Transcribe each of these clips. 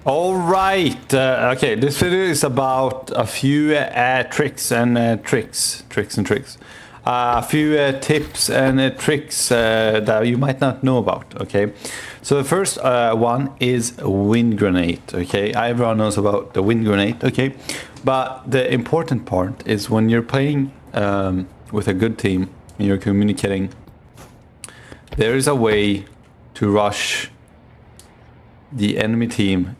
All right. Okay, this video is about a few tricks and tricks. A few tips and tricks that you might not know about. Okay, so the first one is wind grenade. Okay, everyone knows about the wind grenade. Okay, but the important part is when you're playing with a good team and you're communicating, there is a way to rush the enemy team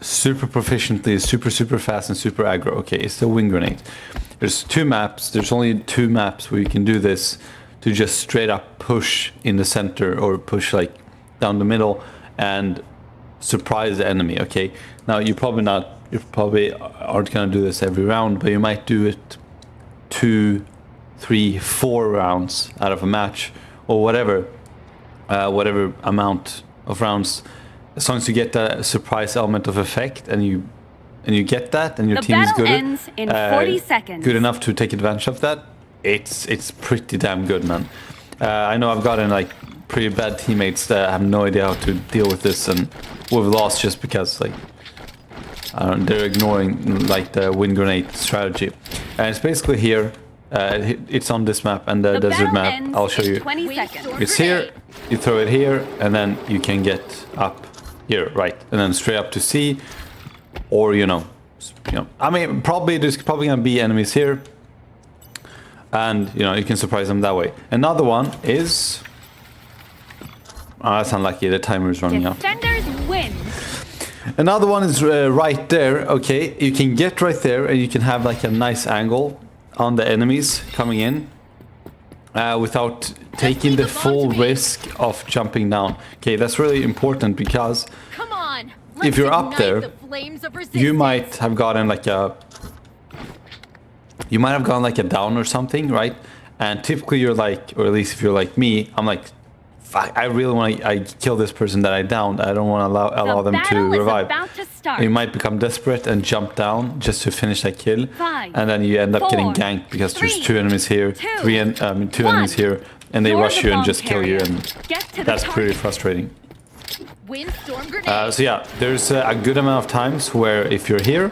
super proficiently, super fast and super aggro. Okay, it's the wind grenade. There's two maps. There's only two maps where you can do this, to just straight up push in the center or push like down the middle and surprise the enemy. Okay, now you probably aren't gonna do this every round, but you might do it 2, 3, 4 rounds out of a match, or whatever amount of rounds. As long as you get the surprise element of effect, and you get that, and your team is good, ends in 40 seconds. Good enough to take advantage of that, it's pretty damn good, man. I know I've gotten like pretty bad teammates that have no idea how to deal with this, and we've lost just because like they're ignoring like the wind grenade strategy. And it's basically here. It's on this map and the desert map. I'll show you. 20 seconds. It's here. You throw it here, and then you can get up here, right, and then straight up to C, or you know, I mean, there's probably gonna be enemies here, and you know, you can surprise them that way. Another one is, that's unlucky. The timer is running out. Defenders win. Another one is right there. Okay, you can get right there, and you can have like a nice angle on the enemies coming in. Without taking the full risk of jumping down. Okay, that's really important, because if you're up there, you might have gotten like a down or something, right? And typically you're like, or at least if you're like me, I'm like, fuck, I really want to kill this person that I downed. I don't want to allow them to revive. You might become desperate and jump down just to finish that kill, and then you end up getting ganked because there's two enemies here, two enemies here, and they rush you and just kill you, and that's pretty frustrating. So yeah, there's a good amount of times where if you're here,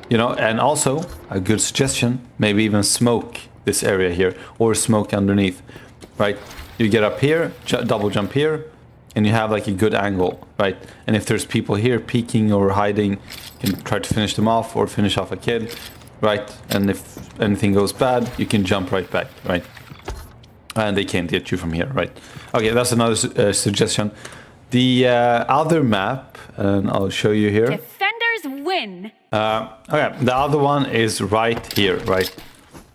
you know, and also a good suggestion, maybe even smoke this area here, or smoke underneath, right? You get up here, double jump here, and you have like a good angle, right? And if there's people here peeking or hiding, you can try to finish them off or finish off a kill, right? And if anything goes bad, you can jump right back, right? And they can't get you from here, right? Okay, that's another suggestion. The other map, and I'll show you here. Defenders win. Okay, the other one is right here, right?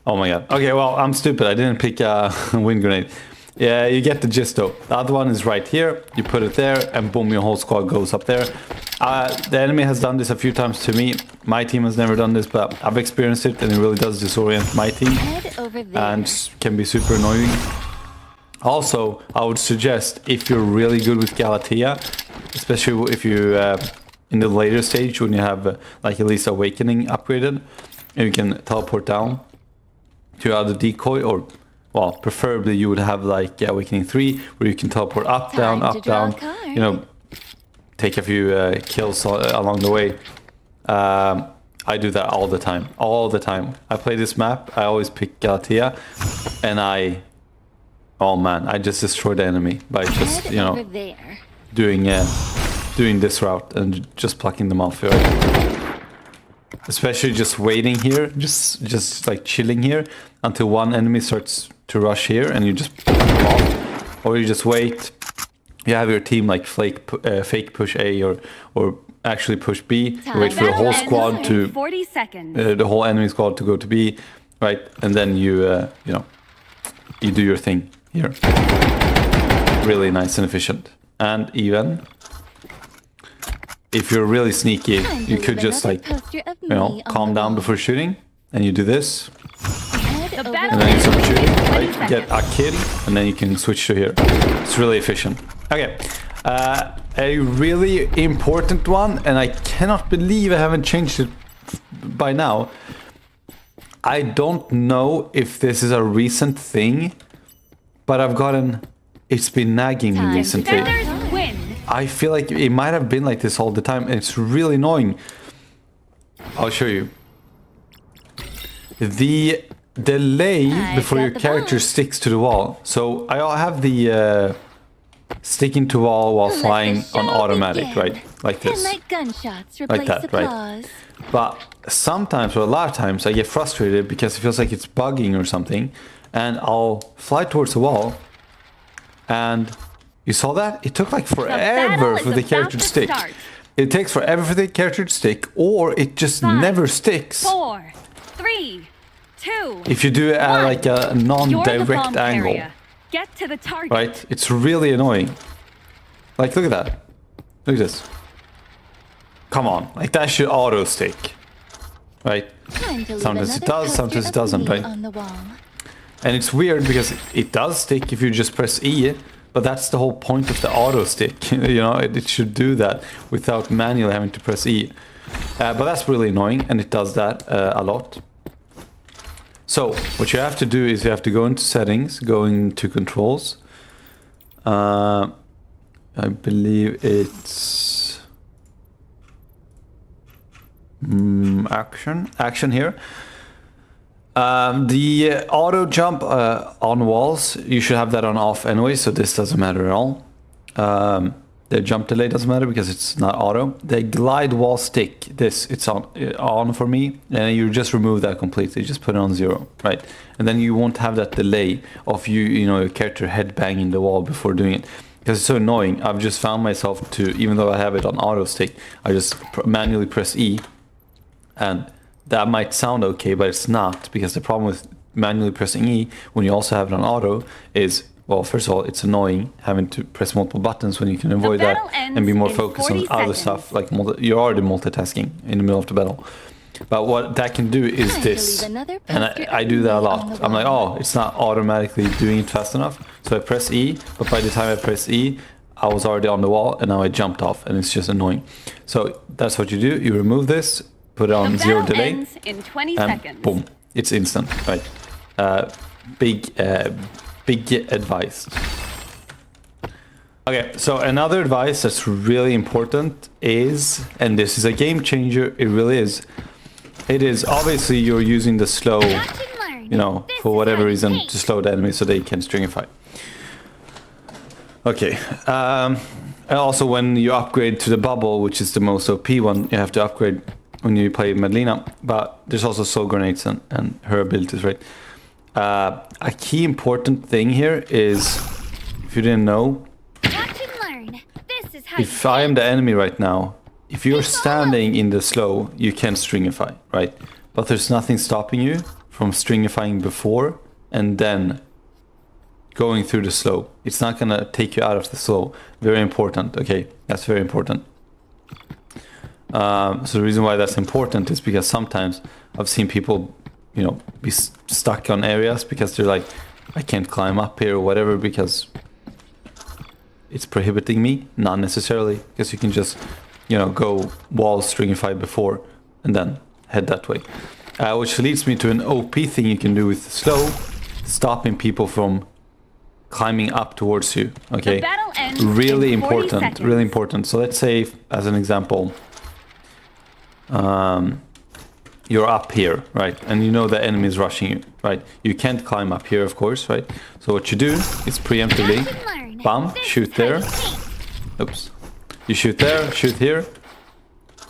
Oh my god. Okay, well, I'm stupid. I didn't pick a wind grenade. Yeah, you get the gist though. The other one is right here. You put it there, and boom, your whole squad goes up there. The enemy has done this a few times to me. My team has never done this, but I've experienced it, and it really does disorient my team. And can be super annoying. Also, I would suggest, if you're really good with Galatea, especially if you in the later stage when you have like at least Awakening upgraded, and you can teleport down to either decoy, or well, preferably you would have like Awakening 3, where you can teleport up, down, you know, take a few kills along the way. I do that all the time. I play this map, I always pick Galatea, and oh man, I just destroy the enemy by just, you know, doing this route and just plucking them off, right? Especially just waiting here, just like chilling here until one enemy starts to rush here, and you just pick them off, or you just wait. You have your team like fake push A, or actually push B. You wait for the whole squad to 40 seconds. The whole enemy squad to go to B, right? And then you you know, you do your thing here. Really nice and efficient. And even if you're really sneaky, you could just like, you know, calm down before shooting, and you do this, and then you start shooting, right? Get a kill, and then you can switch to here. It's really efficient. Okay, a really important one, and I cannot believe I haven't changed it by now. I don't know if this is a recent thing, but it's been nagging me recently. I feel like it might have been like this all the time, and it's really annoying. I'll show you. The delay before your character sticks to the wall. So I have the sticking to wall while flying on automatic, right? Like this. Like that, right? But sometimes, or a lot of times, I get frustrated because it feels like it's bugging or something, and I'll fly towards the wall, and you saw that? It took like forever for the character to stick. It takes forever for the character to stick, or it just never sticks. 4, 3, 2. If you do it at like a non-direct angle. Area. Get to the target. Right? It's really annoying. Like, look at that. Look at this. Come on. Like, that should auto stick. Right? Sometimes it does, sometimes it doesn't, right? And it's weird because it does stick if you just press E, but that's the whole point of the auto stick. You know, it should do that without manually having to press E. But that's really annoying, and it does that a lot. So, what you have to do is you have to go into settings, go into controls. I believe it's action here. The auto jump on walls, you should have that on off anyway, so this doesn't matter at all. The jump delay doesn't matter because it's not auto. The glide wall stick, it's on for me, and you just remove that completely. Just put it on 0, right? And then you won't have that delay of your character head banging the wall before doing it, because it's so annoying. I've just found myself to, even though I have it on auto stick, I just manually press E, and that might sound okay, but it's not, because the problem with manually pressing E when you also have it on auto is, well, first of all, it's annoying having to press multiple buttons when you can avoid that and be more focused on other stuff. Like you're already multitasking in the middle of the battle. But what that can do is this, and I do that a lot. I'm like, oh, it's not automatically doing it fast enough, so I press E. But by the time I press E, I was already on the wall, and now I jumped off, and it's just annoying. So that's what you do. You remove this, put it on 0 delay, in 20 and seconds. Boom, it's instant, right? Big advice. Okay, so another advice that's really important is, and this is a game changer, it really is. It is obviously you're using the slow, for whatever reason, to slow the enemy so they can stringify. Okay, and also when you upgrade to the bubble, which is the most OP one, you have to upgrade when you play Madlena, but there's also soul grenades and her abilities, right? A key important thing here is, if you didn't know, if I am the enemy right now, if you're standing in the slow, you can stringify, right? But there's nothing stopping you from stringifying before and then going through the slow. It's not gonna take you out of the slow. Very important, okay? That's very important. So the reason why that's important is because sometimes I've seen people, be stuck on areas because they're like, I can't climb up here or whatever because it's prohibiting me. Not necessarily, because you can just, go wall stringify before and then head that way. Which leads me to an OP thing you can do with slow, stopping people from climbing up towards you. Okay, really important, really important. So let's say, as an example, you're up here, right? And you know the enemy is rushing you, right? You can't climb up here, of course, right? So what you do is preemptively, bam, shoot there. Oops. You shoot there, shoot here,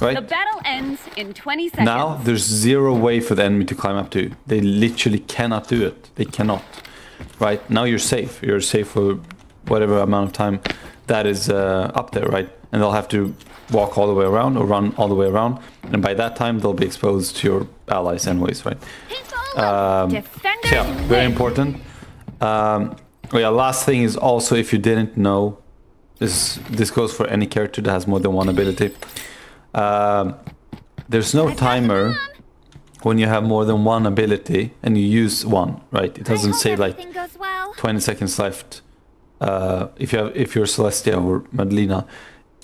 right? The battle ends in 20 seconds. Now there's 0 way for the enemy to climb up to you. They literally cannot do it. They cannot, right? Now you're safe. You're safe for whatever amount of time that is up there, right? And they'll have to walk all the way around or run all the way around, and by that time they'll be exposed to your allies anyways, right? So yeah, very important. Last thing is also, if you didn't know, this goes for any character that has more than one ability. There's no timer when you have more than one ability and you use one, right? It doesn't say like 20 seconds left. If you're Celestia or Madlena,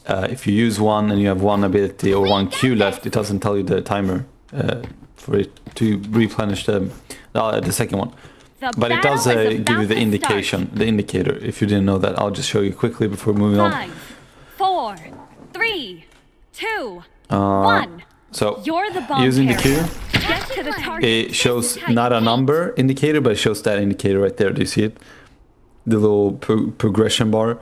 if you use one and you have one ability or one Q left, it doesn't tell you the timer for it to replenish the second one. But it does give you the indicator. If you didn't know that, I'll just show you quickly before moving on. 4, 3, 2, 1. So You're the bomb using the carrier. Q, Get to the target. it shows not a number indicator, but it shows that indicator right there. Do you see it? The little progression bar.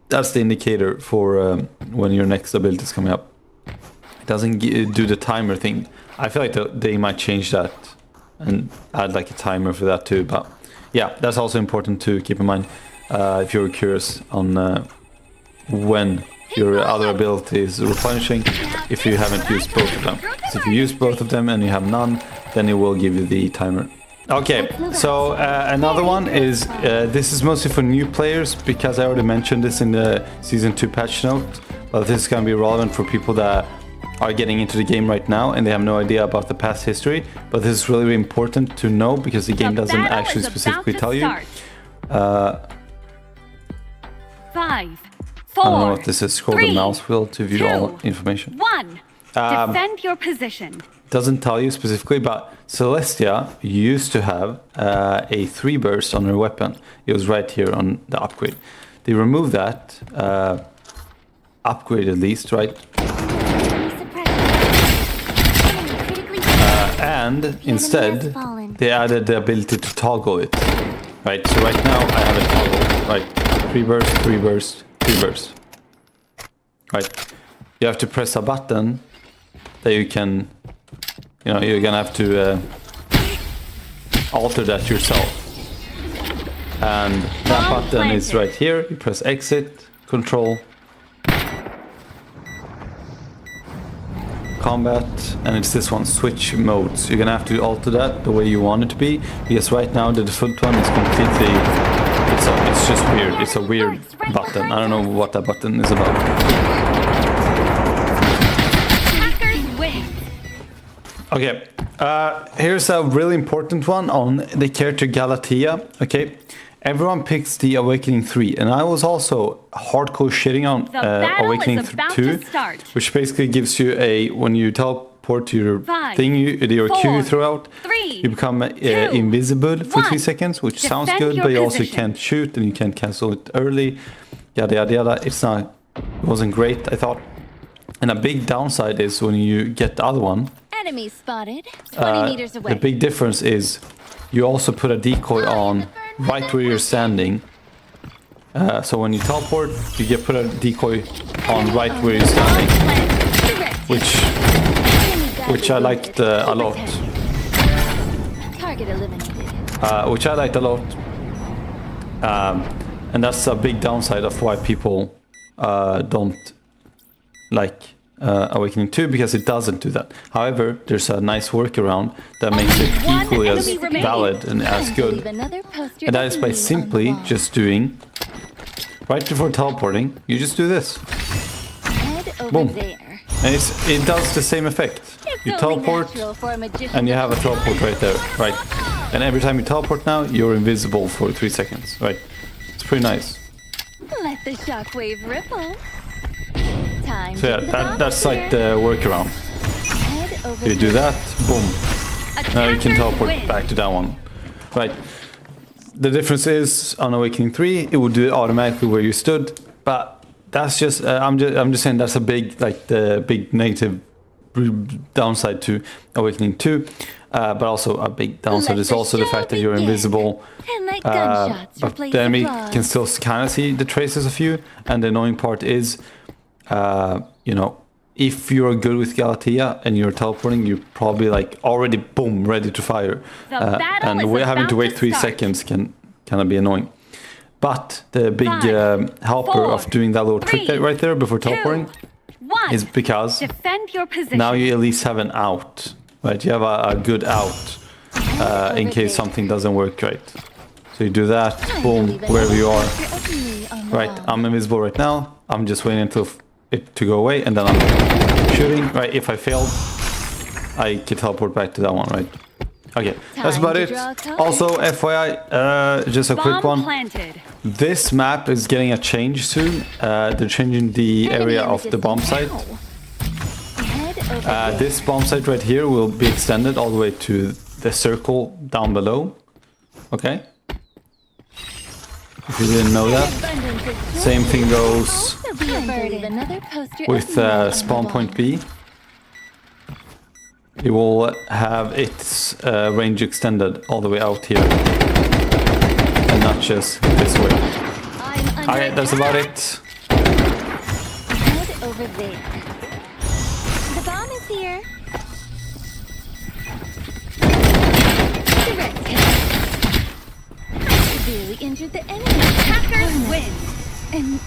That's the indicator for when your next ability is coming up. It doesn't do the timer thing. I feel like they might change that and add like a timer for that too. But yeah, that's also important to keep in mind if you're curious on when your other ability is replenishing, if you haven't used both of them. So if you use both of them and you have none, then it will give you the timer. Okay, so another one is, this is mostly for new players, because I already mentioned this in the Season 2 patch note, but this is going to be relevant for people that are getting into the game right now and they have no idea about the past history. But this is really, really important to know, because the game doesn't actually specifically tell you. 5, 4, I don't know what this is. Scroll the mouse wheel to view all information. 1. Defend your position. Doesn't tell you specifically, but Celestia used to have a 3 burst on her weapon. It was right here on the upgrade. They removed that upgrade, at least, right? And instead, they added the ability to toggle it. Right, so right now I have a toggle. Right, 3 burst, 3 burst, 3 burst. Right, you have to press a button that you can, you know, you're gonna have to alter that yourself. And that button is right here. You press exit, control, combat, and it's this one, switch modes. You're gonna have to alter that the way you want it to be, because right now the default one is completely, it's just weird. It's a weird button. I don't know what that button is about. Okay, here's a really important one on the character Galatea. Okay, everyone picks the Awakening 3, and I was also hardcore shitting on Awakening 2, which basically gives you a, when you teleport to your thing, your Q throughout, you become invisible for 3 seconds, which sounds good, but you also can't shoot and you can't cancel it early, yada yada yada. It wasn't great, I thought. And a big downside is when you get the other one, enemy spotted 20 meters away. the big difference is you also put a decoy on right where you're standing. So when you teleport, you get put a decoy on right where you're standing, which I liked a lot. Target eliminated. Which I liked a lot, and that's a big downside of why people don't like Awakening 2, because it doesn't do that. However, there's a nice workaround that makes it equally as valid and as good, and that is by simply just doing, right before teleporting, you just do this. Boom. And it does the same effect. You teleport, and you have a teleport right there, right? And every time you teleport now, you're invisible for 3 seconds, right? It's pretty nice. Let the shockwave ripple. Time So yeah, that's like the workaround. You do that, boom. Now you can teleport back to that one, right? The difference is on Awakening 3, it would do it automatically where you stood, but that's just I'm just saying that's a big, like, the big negative downside to Awakening 2, but also a big downside is also the fact that you're invisible, but the enemy can still kind of see the traces of you. And the annoying part is, you know, if you're good with Galatea and you're teleporting, you're probably like already boom, ready to fire, and we're having to wait 3 seconds can kind of be annoying. But the big helper of doing that little trick right there before teleporting is because now you at least have an out, right? You have a good out in case something doesn't work right. So you do that, boom, wherever you are. Right, I'm invisible right now. I'm just waiting until it to go away, and then I'm shooting. Right, if I failed, I can teleport back to that one, right? Okay, that's about it. Also, FYI, just a quick one. This map is getting a change soon. They're changing the area of the bomb site. This bomb site right here will be extended all the way to the circle down below. Okay? If you didn't know that. Abundance of joy Same thing goes also be a burden. Another poster with of love on spawn the point wall. B. You will have its range extended all the way out here. And not just this way. I'm under Okay, that's about it. Head over there. The bomb is here. Direct hit. Severely injured the enemy. Attackers win. And